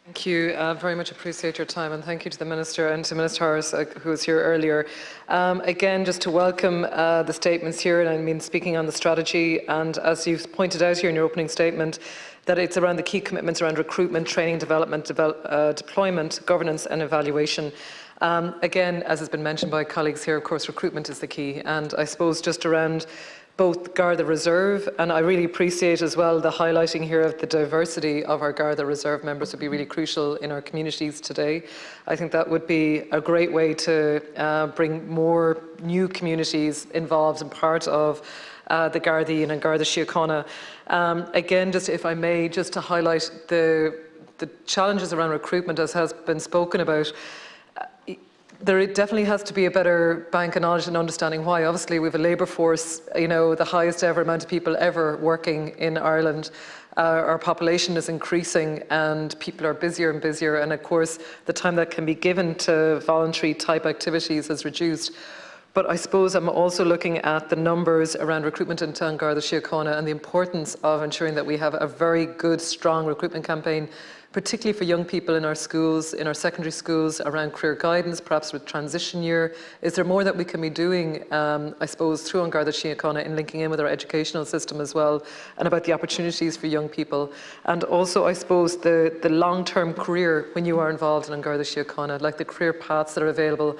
Thank you. Very much appreciate your time, and thank you to the Minister and to Minister Harris, who was here earlier. Again, just to welcome the statements here, and I mean speaking on the strategy, and as you've pointed out here in your opening statement, that it's around the key commitments around recruitment, training, development, deployment, governance and evaluation. Again, as has been mentioned by colleagues here, of course, recruitment is the key, and I suppose just around both Garda Reserve, and I really appreciate as well the highlighting here of the diversity of our Garda Reserve members would be really crucial in our communities today. I think that would be a great way to bring more new communities involved and part of the Gardaí and Garda Síochána. Again, just if I may, just to highlight the challenges around recruitment, as has been spoken about. There definitely has to be a better bank of knowledge and understanding why. Obviously, we have a labour force, the highest ever amount of people ever working in Ireland. Our population is increasing and people are busier and busier. And of course, the time that can be given to voluntary type activities has reduced. But I suppose I'm also looking at the numbers around recruitment in Garda Síochána and the importance of ensuring that we have a very good, strong recruitment campaign, particularly for young people in our schools, in our secondary schools, around career guidance, perhaps with transition year. Is there more that we can be doing, I suppose, through Garda Síochána in linking in with our educational system as well, and about the opportunities for young people? And also, I suppose, the long-term career when you are involved in Garda Síochána, like the career paths that are available.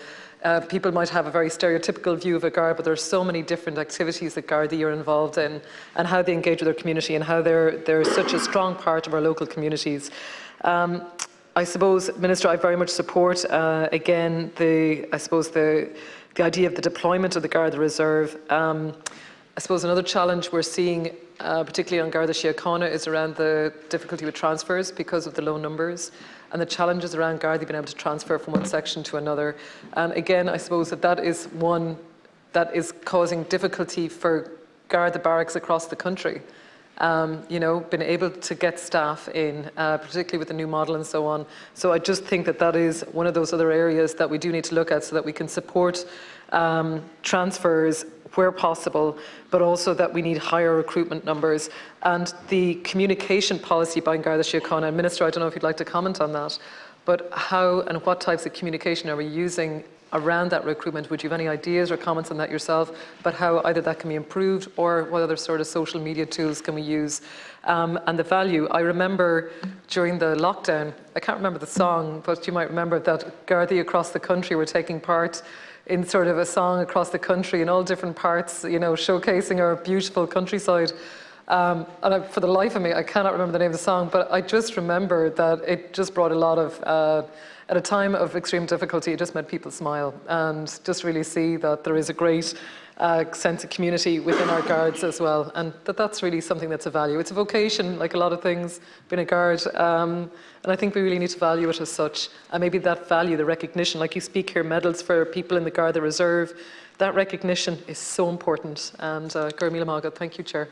People might have a very stereotypical view of a Garda, but there are so many different activities that Gardaí are involved in, and how they engage with their community, and how they're such a strong part of our local communities. I suppose, Minister, I very much support again the idea of the deployment of the Garda Reserve. I suppose another challenge we're seeing, particularly on Garda Síochána, is around the difficulty with transfers because of the low numbers, and the challenges around Garda being able to transfer from one section to another. And again, I suppose that is one that is causing difficulty for Garda barracks across the country. Been able to get staff in, particularly with the new model and so on. So I just think that is one of those other areas that we do need to look at, so that we can support transfers where possible, but also that we need higher recruitment numbers. And the communication policy by Garda Síochána, Minister, I don't know if you'd like to comment on that, but how and what types of communication are we using around that recruitment? Would you have any ideas or comments on that yourself, but how either that can be improved, or what other sort of social media tools can we use? And the value, I remember during the lockdown, I can't remember the song, but you might remember that Gardaí across the country were taking part in sort of a song across the country in all different parts, showcasing our beautiful countryside. And for the life of me, I cannot remember the name of the song, but I just remember that it just brought a lot of, at a time of extreme difficulty, it just made people smile, and just really see that there is a great sense of community within our guards as well, and that's really something that's a value. It's a vocation, like a lot of things, being a guard, and I think we really need to value it as such. And maybe that value, the recognition, like you speak here, medals for people in the Garda Reserve, that recognition is so important. And Gurmila Maga, thank you, Chair.